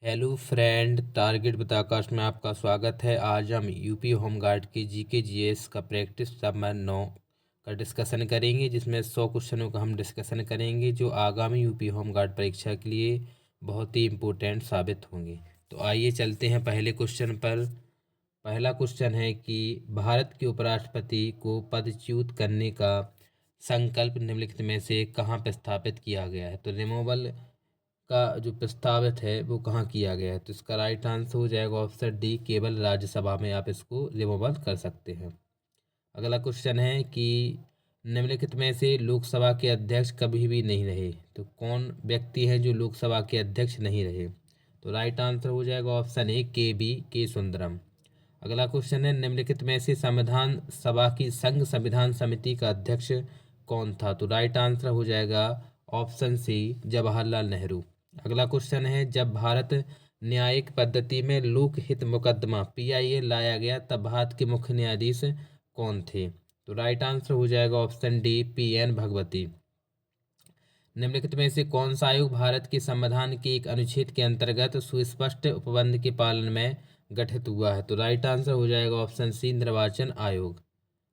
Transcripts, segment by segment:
Hello friend, target बताकाश में आपका स्वागत है। आज हम यूपी होमगार्ड की जीके जीएस का प्रैक्टिस नंबर 9 का डिस्कशन करेंगे, जिसमें 100 क्वेश्चनों का हम डिस्कशन करेंगे जो आगामी यूपी होमगार्ड परीक्षा के लिए बहुत ही इम्पोर्टेंट साबित होंगे। तो आइए चलते हैं पहले क्वेश्चन पर। पहला क्वेश्चन है कि भारत के उपराष्ट्रपति को पदच्युत करने का संकल्प निम्नलिखित में से कहाँ प्रस्तावित किया गया है। तो रिमूवल का जो प्रस्तावित है वो कहाँ किया गया है। तो इसका राइट आंसर हो जाएगा ऑप्शन डी, केवल राज्यसभा में आप इसको रिमूवल कर सकते हैं। अगला क्वेश्चन है कि निम्नलिखित में से लोकसभा के अध्यक्ष कभी भी नहीं रहे। तो कौन व्यक्ति हैं जो लोकसभा के अध्यक्ष नहीं रहे। तो राइट आंसर हो जाएगा ऑप्शन ए, के सुंदरम। अगला क्वेश्चन है निम्नलिखित में से संविधान सभा की संघ संविधान समिति का अध्यक्ष कौन था। तो राइट आंसर हो जाएगा ऑप्शन सी, जवाहरलाल नेहरू। अगला क्वेश्चन है जब भारत न्यायिक पद्धति में लोकहित मुकदमा पीआईएल लाया गया तब भारत के मुख्य न्यायाधीश कौन थे। तो राइट आंसर हो जाएगा ऑप्शन डी, पीएन भगवती। निम्नलिखित में से कौन सा आयोग भारत के संविधान के एक अनुच्छेद के अंतर्गत सुस्पष्ट उपबंध के पालन में गठित हुआ है। तो राइट आंसर हो जाएगा ऑप्शन सी, निर्वाचन आयोग।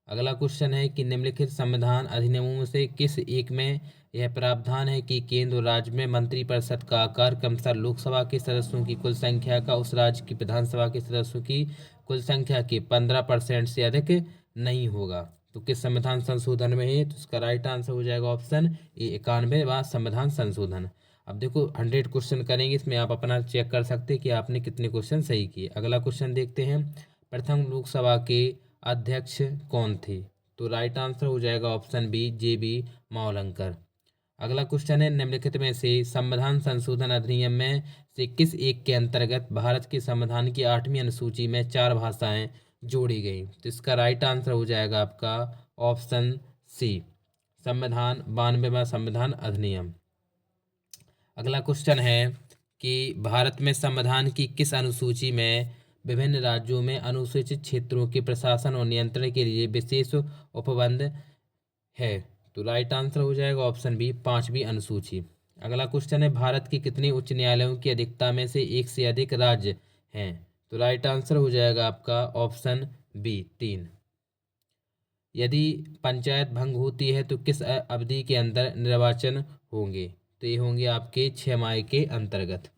अगला क्वेश्चन है कि निम्नलिखित संविधान अधिनियमों में से किस एक में यह प्रावधान है कि केंद्र और राज्य में मंत्रिपरिषद का आकार क्रमशः लोकसभा के सदस्यों की कुल संख्या का उस राज्य की विधानसभा के सदस्यों की कुल संख्या के 15% से अधिक नहीं होगा। तो किस संविधान संशोधन में है। तो इसका राइट आंसर हो जाएगा ऑप्शन ए, 91वां संविधान संशोधन। अब देखो 100 क्वेश्चन करेंगे, इसमें आप अपना चेक कर सकते हैं कि आपने कितने क्वेश्चन सही किए। अगला क्वेश्चन देखते हैं, प्रथम लोकसभा के अध्यक्ष कौन थे। तो राइट आंसर हो जाएगा ऑप्शन बी, जेबी मावलंकर। अगला क्वेश्चन है निम्नलिखित में से संविधान संशोधन अधिनियम में से किस एक के अंतर्गत भारत के संविधान की 8वीं अनुसूची में 4 भाषाएं जोड़ी गई। तो इसका राइट आंसर हो जाएगा आपका ऑप्शन सी, संविधान 92वां संविधान अधिनियम। अगला क्वेश्चन है कि भारत में संविधान की किस अनुसूची में विभिन्न राज्यों में अनुसूचित क्षेत्रों के प्रशासन और नियंत्रण के लिए विशेष उपबंध है। तो राइट आंसर हो जाएगा ऑप्शन बी, 5वीं अनुसूची। अगला क्वेश्चन है भारत के कितने उच्च न्यायालयों की अधिकता में से एक से अधिक राज्य हैं। तो राइट आंसर हो जाएगा आपका ऑप्शन बी, 3। यदि पंचायत भंग होती है तो किस अवधि के अंदर निर्वाचन होंगे। तो ये होंगे आपके 6 माह के अंतर्गत।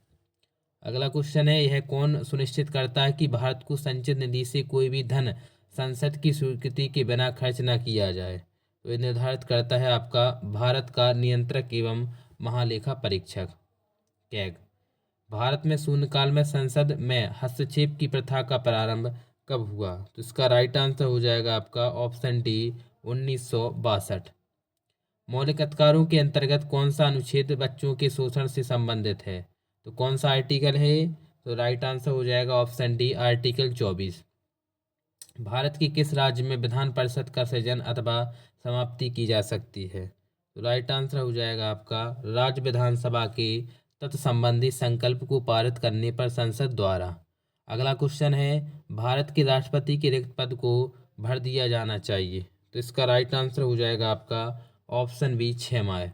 अगला क्वेश्चन है यह कौन सुनिश्चित करता है कि भारत को संचित निधि से कोई भी धन संसद की स्वीकृति के बिना खर्च न किया जाए। तो ये निर्धारित करता है आपका भारत का नियंत्रक एवं महालेखा परीक्षक, कैग। भारत में शून्यकाल में संसद में हस्तक्षेप की प्रथा का प्रारंभ कब हुआ। तो इसका राइट आंसर हो जाएगा आपका ऑप्शन डी, 1962। मौलिक अधिकारों के अंतर्गत कौन सा अनुच्छेद बच्चों के शोषण से संबंधित है। तो कौन सा आर्टिकल है। तो राइट आंसर हो जाएगा ऑप्शन डी, आर्टिकल 24। भारत के किस राज्य में विधान परिषद का सृजन अथवा समाप्ति की जा सकती है। तो राइट आंसर हो जाएगा आपका राज्य विधानसभा के तत्संबंधी संकल्प को पारित करने पर संसद द्वारा। अगला क्वेश्चन है भारत के राष्ट्रपति के रिक्त पद को भर दिया जाना चाहिए। तो इसका राइट आंसर हो जाएगा आपका ऑप्शन बी, 6 माह।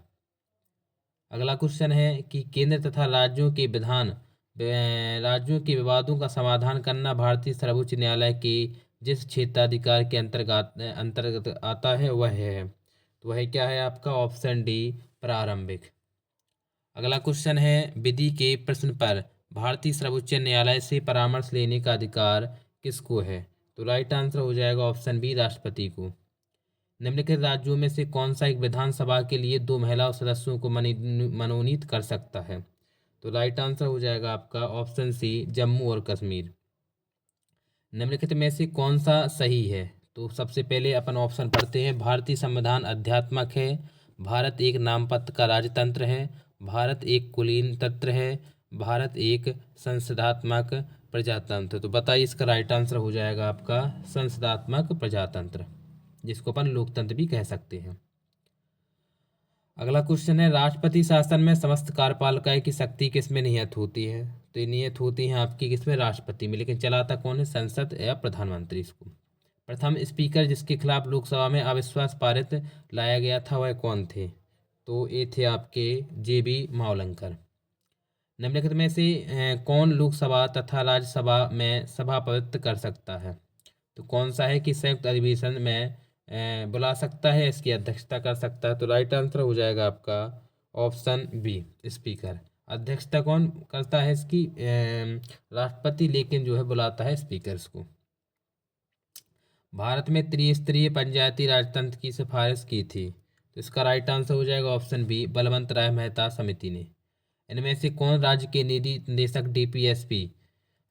अगला क्वेश्चन है कि केंद्र तथा राज्यों के विवादों का समाधान करना भारतीय सर्वोच्च न्यायालय के जिस क्षेत्राधिकार के अंतर्गत आता है वह है। तो वह क्या है आपका ऑप्शन डी, प्रारंभिक। अगला क्वेश्चन है विधि के प्रश्न पर भारतीय सर्वोच्च न्यायालय से परामर्श लेने का अधिकार किसको है। तो राइट आंसर हो जाएगा ऑप्शन बी, राष्ट्रपति को। निम्नलिखित राज्यों में से कौन सा एक विधानसभा के लिए 2 महिला सदस्यों को मनोनीत कर सकता है। तो राइट आंसर हो जाएगा आपका ऑप्शन सी, जम्मू और कश्मीर। निम्नलिखित में से कौन सा सही है। तो सबसे पहले अपन ऑप्शन पढ़ते हैं, भारतीय संविधान अध्यात्मक है, भारत एक नामपत्र का राजतंत्र है, भारत एक कुलीन तंत्र है, भारत एक संसदात्मक प्रजातंत्र। तो बताइए इसका राइट आंसर हो जाएगा आपका संसदात्मक प्रजातंत्र, जिसको अपन लोकतंत्र भी कह सकते हैं। अगला क्वेश्चन है राष्ट्रपति शासन में समस्त कार्यपालिका की शक्ति किसमें निहित होती है। तो ये निहित होती है आपकी किसमें, राष्ट्रपति में, लेकिन चलाता कौन है, संसद या प्रधानमंत्री इसको। प्रथम स्पीकर जिसके खिलाफ लोकसभा में अविश्वास पारित लाया गया था वह कौन थे। तो ये थे आपके जेबी मावलंकर। निम्नलिखित में से कौन लोकसभा तथा राज्यसभा में सभापतित्व कर सकता है? तो कौन सा है कि संयुक्त अधिवेशन में बुला सकता है, इसकी अध्यक्षता कर सकता है? तो राइट आंसर हो जाएगा आपका ऑप्शन बी, स्पीकर। अध्यक्षता कौन करता है इसकी? राष्ट्रपति, लेकिन जो है बुलाता है स्पीकर्स को। भारत में त्रिस्तरीय पंचायती राजतंत्र की सिफारिश की थी, तो इसका राइट आंसर हो जाएगा ऑप्शन बी, बलवंत राय मेहता समिति ने। इनमें से कौन राज्य के निधि निदेशक डीपीएसपी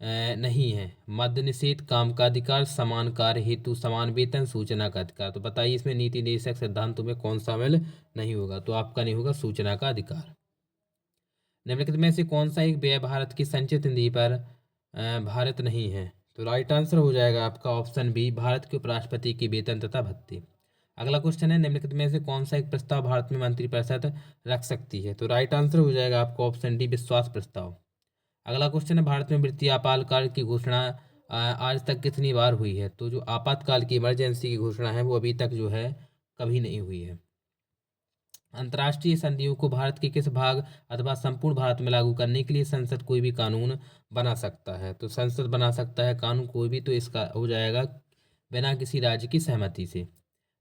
नहीं है? मद्य निषेध, काम का अधिकार, समान कार्य हेतु समान वेतन, सूचना का अधिकार। तो बताइए इसमें नीति निदेशक सिद्धांतों में कौन शामिल नहीं होगा? तो आपका नहीं होगा सूचना का अधिकार। निम्नलिखित में से कौन सा एक व्यय भारत की संचित निधि पर भारत नहीं है? तो राइट आंसर हो जाएगा आपका ऑप्शन बी, भारत के उपराष्ट्रपति की वेतन तथा भत्ते। अगला क्वेश्चन है, निम्नलिखित में से कौन सा एक प्रस्ताव भारत में मंत्रिपरिषद रख सकती है? तो राइट आंसर हो जाएगा आपका ऑप्शन डी, विश्वास प्रस्ताव। अगला क्वेश्चन है, भारत में वित्तीय आपातकाल की घोषणा आज तक कितनी बार हुई है? तो जो आपातकाल की इमरजेंसी की घोषणा है वो अभी तक जो है कभी नहीं हुई है। अंतर्राष्ट्रीय संधियों को भारत के किस भाग अथवा संपूर्ण भारत में लागू करने के लिए संसद कोई भी कानून बना सकता है? तो संसद बना सकता है कानून कोई भी, तो इसका हो जाएगा बिना किसी राज्य की सहमति से।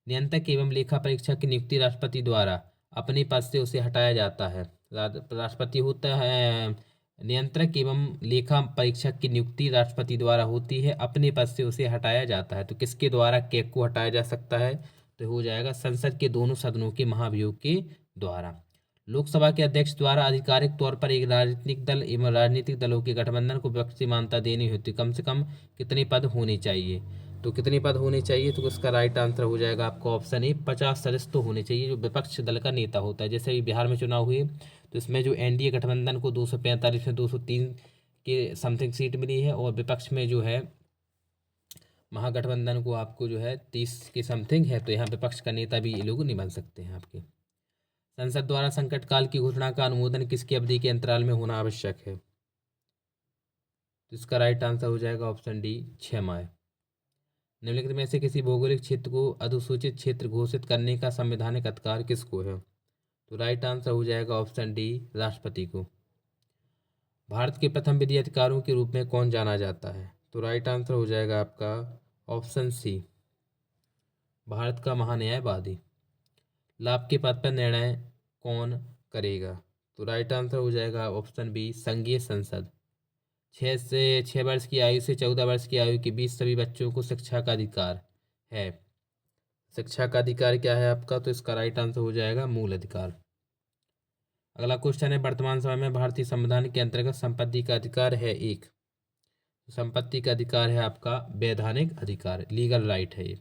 नियंत्रक एवं लेखा परीक्षक की नियुक्ति राष्ट्रपति द्वारा अपने पद से उसे हटाया जाता है। राष्ट्रपति होता है, नियंत्रक एवं लेखा परीक्षक की नियुक्ति राष्ट्रपति द्वारा होती है, अपने पद से उसे हटाया जाता है। तो किसके द्वारा केक को हटाया जा सकता है? तो हो जाएगा संसद के दोनों सदनों के महाभियोग के द्वारा। लोकसभा के अध्यक्ष द्वारा आधिकारिक तौर पर एक राजनीतिक दल एवं राजनीतिक दलों के गठबंधन को विपक्षी मान्यता देनी होती, कम से कम कितने पद होने चाहिए? तो कितने पद होने चाहिए? तो इसका राइट आंसर हो जाएगा आपका ऑप्शन ए, 50 सदस्य तो होने चाहिए जो विपक्ष दल का नेता होता है। जैसे अभी बिहार में चुनाव हुए तो इसमें जो एनडीए गठबंधन को 245 में 203 के समथिंग सीट मिली है, और विपक्ष में जो है महागठबंधन को आपको जो है 30 के समथिंग है। तो यहाँ विपक्ष का नेता भी ये लोग नहीं बन सकते हैं आपके। संसद द्वारा संकट काल की घोषणा का अनुमोदन किसकी अवधि के अंतराल में होना आवश्यक है? तो इसका राइट आंसर हो जाएगा ऑप्शन डी, 6 माह। निम्नलिखित में से किसी भौगोलिक क्षेत्र को अधिसूचित क्षेत्र घोषित करने का संवैधानिक अधिकार किसको है? तो राइट आंसर हो जाएगा ऑप्शन डी, राष्ट्रपति को। भारत के प्रथम विधि अधिकारियों के रूप में कौन जाना जाता है? तो राइट आंसर हो जाएगा आपका ऑप्शन सी, भारत का महान्यायवादी। लाभ के पद पर निर्णय कौन करेगा? तो राइट आंसर हो जाएगा ऑप्शन बी, संघीय संसद। 6 वर्ष की आयु से 14 वर्ष की आयु के बीच सभी बच्चों को शिक्षा का अधिकार है। शिक्षा का अधिकार क्या है आपका? तो इसका राइट आंसर हो जाएगा मूल अधिकार। अगला क्वेश्चन है, वर्तमान समय में भारतीय संविधान के अंतर्गत संपत्ति का अधिकार है एक। संपत्ति का अधिकार है आपका वैधानिक अधिकार, लीगल राइट है ये।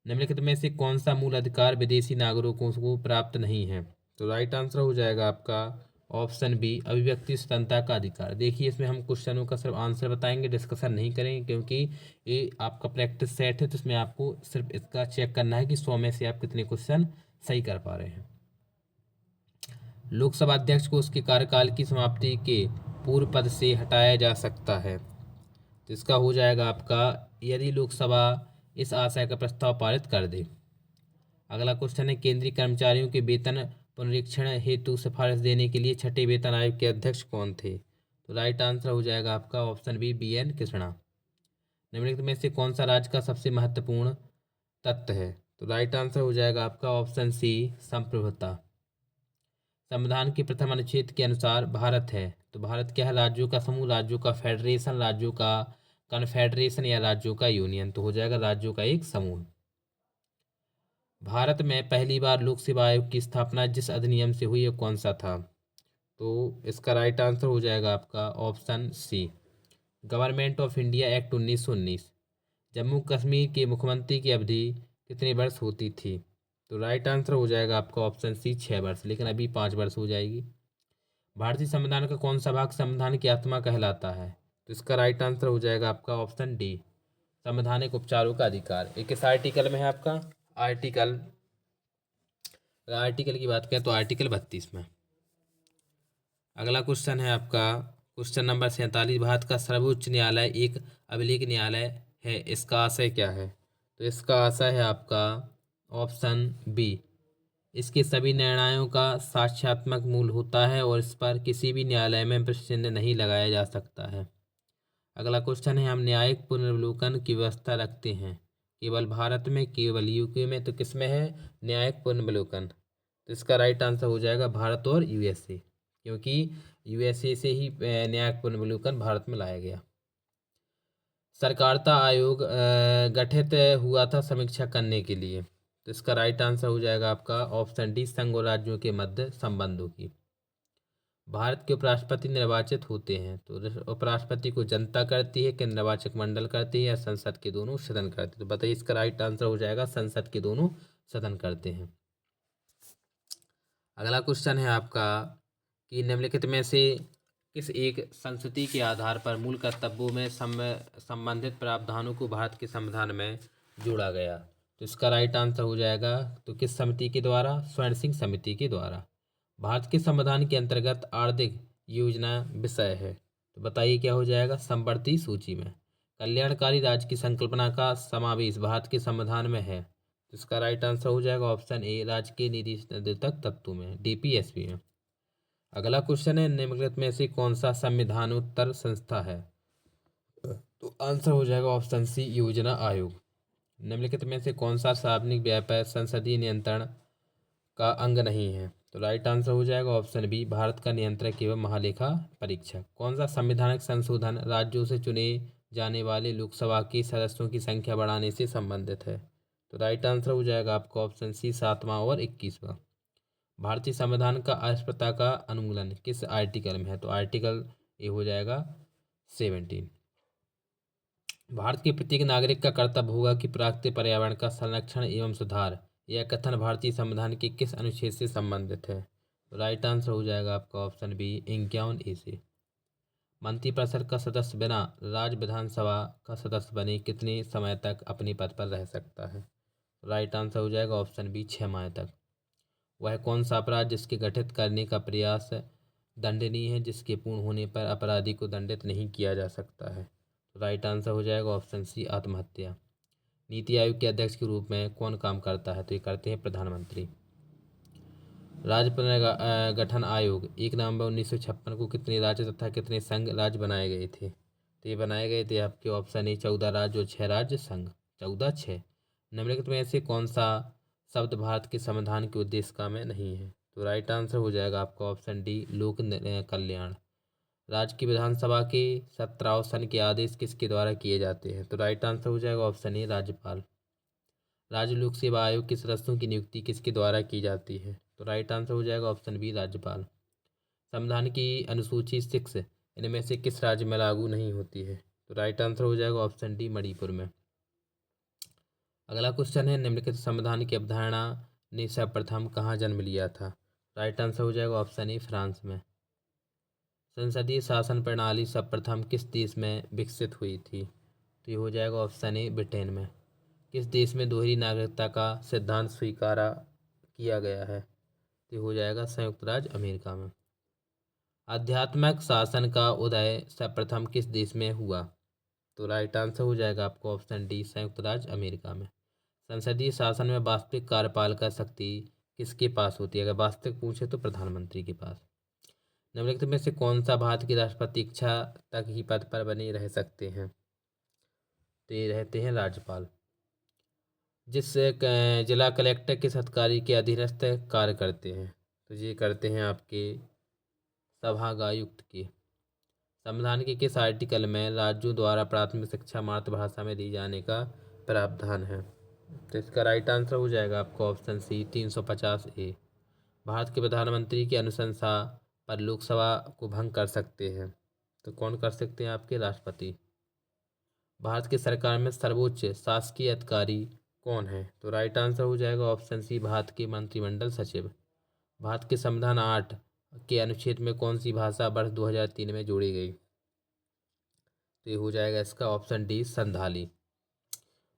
निम्नलिखित में से कौन सा मूल अधिकार विदेशी नागरिकों को प्राप्त नहीं है? तो राइट आंसर हो जाएगा आपका ऑप्शन बी, अभिव्यक्ति स्वतंत्रता का अधिकार। देखिए इसमें हम क्वेश्चनों का सिर्फ आंसर बताएंगे, डिस्कशन नहीं करेंगे, क्योंकि ये आपका प्रैक्टिस सेट है, तो इसमें आपको सिर्फ इसका चेक करना है कि 100 में से आप कितने क्वेश्चन सही कर पा रहे हैं। लोकसभा अध्यक्ष को उसके कार्यकाल की समाप्ति के पूर्व पद से हटाया जा सकता है, तो इसका हो जाएगा आपका यदि लोकसभा इस आशय का प्रस्ताव पारित कर दे। अगला क्वेश्चन है, केंद्रीय कर्मचारियों के वेतन पुनरीक्षण हेतु सिफारिश देने के लिए छठे वेतन आयोग के अध्यक्ष कौन थे? तो राइट आंसर हो जाएगा आपका ऑप्शन बी, BN कृष्णा। निम्नलिखित में से कौन सा राज्य का सबसे महत्वपूर्ण तत्व है? तो राइट आंसर हो जाएगा आपका ऑप्शन सी, संप्रभुता। संविधान के प्रथम अनुच्छेद के अनुसार भारत है, तो भारत क्या है? राज्यों का समूह, राज्यों का फेडरेशन, राज्यों का कन्फेडरेशन या राज्यों का यूनियन। तो हो जाएगा राज्यों का एक समूह। भारत में पहली बार लोक सेवा आयोग की स्थापना जिस अधिनियम से हुई है कौन सा था? तो इसका राइट आंसर हो जाएगा आपका option C, government of India act 1919। Jammu Kashmir के मुख्यमंत्री की अवधि कितने वर्ष होती थी? तो राइट आंसर हो जाएगा आपका ऑप्शन सी, 6 वर्ष, लेकिन अभी 5 वर्ष हो जाएगी। भारतीय संविधान का कौन सा भाग संविधान की आत्मा कहलाता है? तो इसका राइट आंसर हो जाएगा आपका ऑप्शन डी, संवैधानिक उपचारों का अधिकार। ये किस आर्टिकल में है आपका? आर्टिकल की बात करें तो आर्टिकल 32 में। अगला क्वेश्चन है आपका क्वेश्चन नंबर 47, भारत का सर्वोच्च न्यायालय एक अभिलेख न्यायालय है, इसका आशय क्या है? तो इसका आशय है आपका ऑप्शन बी, इसके सभी निर्णयों का साक्ष्यात्मक मूल होता है और इस पर किसी भी न्यायालय में प्रश्न नहीं लगाया जा सकता है। अगला क्वेश्चन है, हम न्यायिक पुनर्विलोकन की व्यवस्था रखते हैं केवल भारत में, केवल यूके में, तो किस में है न्यायिक पुनर्विलोकन? तो इसका राइट आंसर हो जाएगा भारत और यूएसए, क्योंकि यूएसए से ही न्यायिक पुनर्विलोकन भारत में लाया गया। सरकारिता आयोग गठित हुआ था समीक्षा करने के लिए, तो इसका राइट आंसर हो जाएगा आपका ऑप्शन डी, संघ और राज्यों के मध्य संबंधों की। भारत के उपराष्ट्रपति निर्वाचित होते हैं, तो उपराष्ट्रपति को जनता करती है कि निर्वाचक मंडल करती है या संसद के दोनों सदन करते हैं? तो बताइए, इसका राइट आंसर हो जाएगा संसद के दोनों सदन करते हैं। अगला क्वेश्चन है आपका कि निम्नलिखित में से किस एक संस्कृति के आधार पर मूल कर्तव्यों में संबंधित प्रावधानों को भारत के संविधान में जोड़ा गया? तो इसका राइट आंसर हो जाएगा, तो किस समिति के द्वारा? स्वर्ण सिंह समिति के द्वारा। भारत के संविधान के अंतर्गत आर्थिक योजना विषय है, तो बताइए क्या हो जाएगा संवर्ती सूची में? कल्याणकारी राज्य की संकल्पना का समावेश भारत के संविधान में है, तो इसका राइट आंसर हो जाएगा ऑप्शन ए, राज्य के निदेशक तत्वों में, डीपीएसपी में। अगला क्वेश्चन है, निम्नलिखित में से कौन सा संविधानोत्तर संस्था है? तो आंसर हो जाएगा ऑप्शन सी, योजना आयोग। निम्नलिखित में से कौन सा सार्वजनिक व्यय पर संसदीय नियंत्रण का अंग नहीं है? तो राइट आंसर हो जाएगा ऑप्शन बी, भारत का नियंत्रक एवं महालेखा परीक्षक। कौन सा संवैधानिक संशोधन राज्यों से चुने जाने वाले लोकसभा के सदस्यों की संख्या बढ़ाने से संबंधित है? तो राइट आंसर हो जाएगा आपका ऑप्शन सी, 7वां और 21वां। भारतीय संविधान का अस्पृश्यता का उन्मूलन किस आर्टिकल में है? तो आर्टिकल ए हो जाएगा 17। भारत के प्रत्येक नागरिक का कर्तव्य होगा कि प्राकृतिक पर्यावरण का संरक्षण एवं सुधार, यह कथन भारतीय संविधान के किस अनुच्छेद से संबंधित है? तो राइट आंसर हो जाएगा आपका ऑप्शन बी, 51A से। मंत्रिपरिषद का सदस्य बिना राज्य विधानसभा का सदस्य बने कितने समय तक अपने पद पर रह सकता है? राइट आंसर हो जाएगा ऑप्शन बी, 6 माह तक। वह कौन सा अपराध जिसके गठित करने का प्रयास दंडनीय है, जिसके पूर्ण होने पर अपराधी को दंडित नहीं किया जा सकता है? तो राइट आंसर हो जाएगा ऑप्शन सी, आत्महत्या। नीति आयोग के अध्यक्ष के रूप में कौन काम करता है? तो ये करते हैं प्रधानमंत्री। राज्य पुनर्गठन आयोग 1 नवंबर 1956 को कितने राज्य तथा कितने संघ राज्य बनाए गए थे? तो ये बनाए गए थे आपके ऑप्शन ए, 14 राज्य और 6 राज्य संघ। 14, 6। निम्नलिखित में से कौन सा शब्द भारत के संविधान के उद्देश्य में नहीं है? तो राइट आंसर हो जाएगा आपका ऑप्शन डी, लोक कल्याण। राज्य की विधानसभा के 17 सन के आदेश किसके द्वारा किए जाते हैं? तो राइट आंसर हो जाएगा ऑप्शन ए, राज्यपाल। राज्य लोक सेवा आयोग के सदस्यों की नियुक्ति किसके द्वारा की जाती है? तो राइट आंसर हो जाएगा ऑप्शन बी, राज्यपाल। संविधान की अनुसूची 6 इनमें से किस राज्य में लागू नहीं होती है? तो राइट आंसर हो जाएगा ऑप्शन डी, मणिपुर में। अगला क्वेश्चन है, निम्नलिखित संविधान की अवधारणा ने सर्वप्रथम कहाँ जन्म लिया था? राइट आंसर हो जाएगा ऑप्शन ए, फ्रांस में। संसदीय शासन प्रणाली सर्वप्रथम किस देश में विकसित हुई थी? तो ये हो जाएगा ऑप्शन ए, ब्रिटेन में। किस देश में दोहरी नागरिकता का सिद्धांत स्वीकारा किया गया है? तो हो जाएगा संयुक्त राज्य अमेरिका में। आध्यात्मिक शासन का उदय सर्वप्रथम किस देश में हुआ? तो राइट आंसर हो जाएगा आपको ऑप्शन डी, संयुक्त राज्य अमेरिका में। संसदीय शासन में वास्तविक कार्यपालिका शक्ति किसके पास होती है? अगर वास्तविक पूछे तो प्रधानमंत्री के पास। निम्नलिखित में से कौन सा भारत के राष्ट्रपति इच्छा तक ही पद पर बने रह सकते हैं? तो ये रहते हैं राज्यपाल। जिस जिला कलेक्टर किस अधिकारी के अधीनस्थ कार्य करते हैं? तो ये करते हैं आपके सभागायुक्त के। संविधान के किस आर्टिकल में राज्यों द्वारा प्राथमिक शिक्षा मातृभाषा में दी जाने का प्रावधान है? तो इसका राइट आंसर हो जाएगा आपका ऑप्शन सी, 350A। भारत के प्रधानमंत्री की अनुशंसा पर लोकसभा को भंग कर सकते हैं, तो कौन कर सकते हैं? आपके राष्ट्रपति। भारत की सरकार में सर्वोच्च शासकीय अधिकारी कौन है? तो राइट आंसर हो जाएगा ऑप्शन सी, भारत के मंत्रिमंडल सचिव। भारत के संविधान 8 के अनुच्छेद में कौन सी भाषा वर्ष 2003 में जोड़ी गई? तो ये हो जाएगा इसका ऑप्शन डी, संथाली।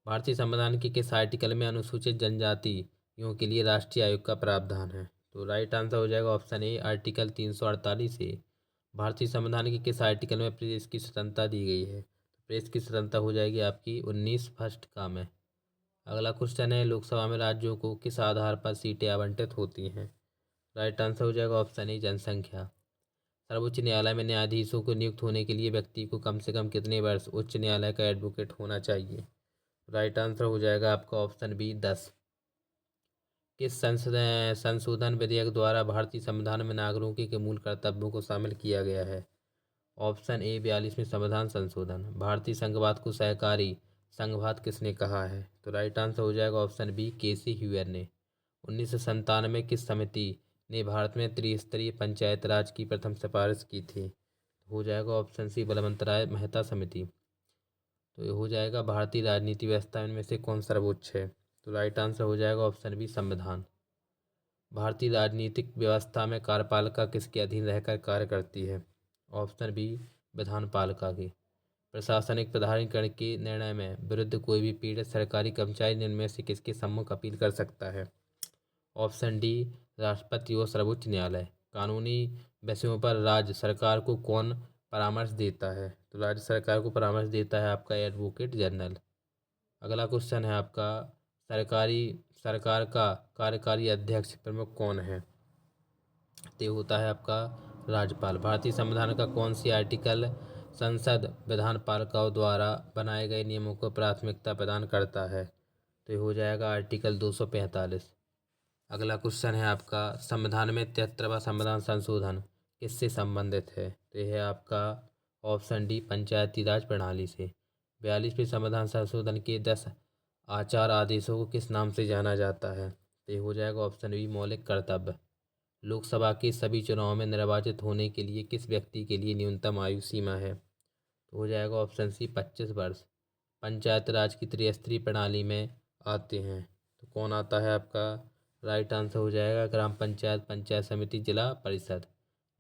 भारतीय संविधान के किस आर्टिकल में अनुसूचित जनजातियों के लिए राष्ट्रीय आयोग का प्रावधान है? तो राइट आंसर हो जाएगा ऑप्शन ए, आर्टिकल 348A। भारतीय संविधान के किस आर्टिकल में प्रेस की स्वतंत्रता दी गई है? तो प्रेस की स्वतंत्रता हो जाएगी आपकी 19 फर्स्ट का में। अगला क्वेश्चन है, लोकसभा में राज्यों को किस आधार पर सीटें आवंटित होती हैं? राइट आंसर हो जाएगा ऑप्शन ए, जनसंख्या। सर्वोच्च न्यायालय में न्यायाधीशों को नियुक्त होने के लिए व्यक्ति को कम से कम कितने वर्ष उच्च न्यायालय का एडवोकेट होना चाहिए? राइट आंसर हो जाएगा आपका ऑप्शन बी, 10। किस संशोधन विधेयक द्वारा भारतीय संविधान में नागरिकों के मूल कर्तव्यों को शामिल किया गया है? ऑप्शन ए, 42वें संविधान संशोधन। भारतीय संघवाद को सहकारी संघवाद किसने कहा है? तो राइट आंसर हो जाएगा ऑप्शन बी, केसी ह्यूयर ने। 1997 में किस समिति ने भारत में त्रिस्तरीय पंचायत राज की प्रथम सिफारिश की थी? हो जाएगा ऑप्शन सी, बलवंत राय मेहता समिति। तो ये हो जाएगा भारतीय राजनीति व्यवस्था इनमें से कौन सर्वोच्च है? तो राइट आंसर हो जाएगा ऑप्शन बी, संविधान। भारतीय राजनीतिक व्यवस्था में कार्यपालिका किसके अधीन रहकर कार्य करती है? ऑप्शन बी, विधानपालिका की। प्रशासनिक प्राधिकरण के निर्णय में विरुद्ध कोई भी पीड़ित सरकारी कर्मचारी इनमें से किसके सम्मुख अपील कर सकता है? ऑप्शन डी, राष्ट्रपति और सर्वोच्च न्यायालय। कानूनी विषयों पर राज्य सरकार को कौन परामर्श देता है? तो राज्य सरकार को परामर्श देता है आपका एडवोकेट जनरल। अगला क्वेश्चन है आपका, सरकार का कार्यकारी अध्यक्ष प्रमुख कौन है? तो होता है आपका राज्यपाल। भारतीय संविधान का कौन सी आर्टिकल संसद विधानपालिकाओं द्वारा बनाए गए नियमों को प्राथमिकता प्रदान करता है? तो ये हो जाएगा आर्टिकल 245। अगला क्वेश्चन है आपका, संविधान में 73वां संविधान संशोधन किससे संबंधित है? तो यह है आपका ऑप्शन डी, पंचायती राज प्रणाली से। 42वें संविधान संशोधन के 10 आचार आदेशों को किस नाम से जाना जाता है? तो ये हो जाएगा ऑप्शन बी, मौलिक कर्तव्य। लोकसभा के सभी चुनाव में निर्वाचित होने के लिए किस व्यक्ति के लिए न्यूनतम आयु सीमा है? तो हो जाएगा ऑप्शन सी, 25 वर्ष। पंचायत राज की त्रिस्तरीय प्रणाली में आते हैं तो कौन आता है आपका? राइट आंसर हो जाएगा ग्राम पंचायत, पंचायत समिति, जिला परिषद।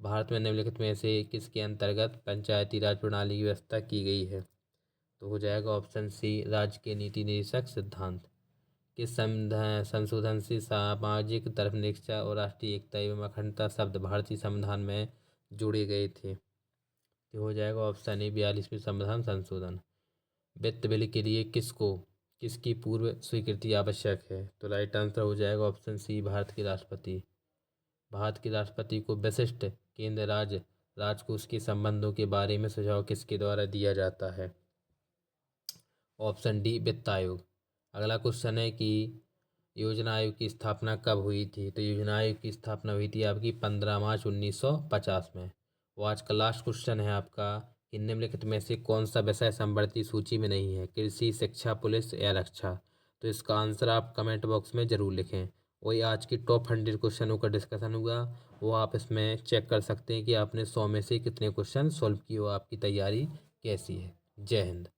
भारत में निम्नलिखित में से किसके अंतर्गत पंचायती राज प्रणाली की व्यवस्था की गई है? तो हो जाएगा ऑप्शन सी, राज्य के नीति निदेशक सिद्धांत। किस संशोधन से सामाजिक धर्मनिरपेक्षता और राष्ट्रीय एकता एवं अखंडता शब्द भारतीय संविधान में जोड़े गए थे? तो हो जाएगा ऑप्शन ए, 42वें संविधान संशोधन। वित्त बिल के लिए किसकी पूर्व स्वीकृति आवश्यक है? तो राइट आंसर हो जाएगा ऑप्शन सी, भारत के राष्ट्रपति। भारत के राष्ट्रपति को विशिष्ट केंद्र राजकोष के संबंधों के बारे में सुझाव किसके द्वारा दिया जाता है? ऑप्शन डी, वित्त आयोग। अगला क्वेश्चन है कि योजना आयोग की स्थापना कब हुई थी? तो योजना आयोग की स्थापना हुई थी आपकी 15 मार्च 1950 में। वो आज का लास्ट क्वेश्चन है आपका कि निम्नलिखित में से कौन सा विषय संवर्ती सूची में नहीं है? कृषि, शिक्षा, पुलिस या रक्षा? तो इसका आंसर आप कमेंट बॉक्स में ज़रूर लिखें। वही आज की टॉप 100 क्वेश्चनों का डिस्कशन हुआ, वो आप इसमें चेक कर सकते हैं कि आपने 100 में से कितने क्वेश्चन सॉल्व किए हो, आपकी तैयारी कैसी है। जय हिंद।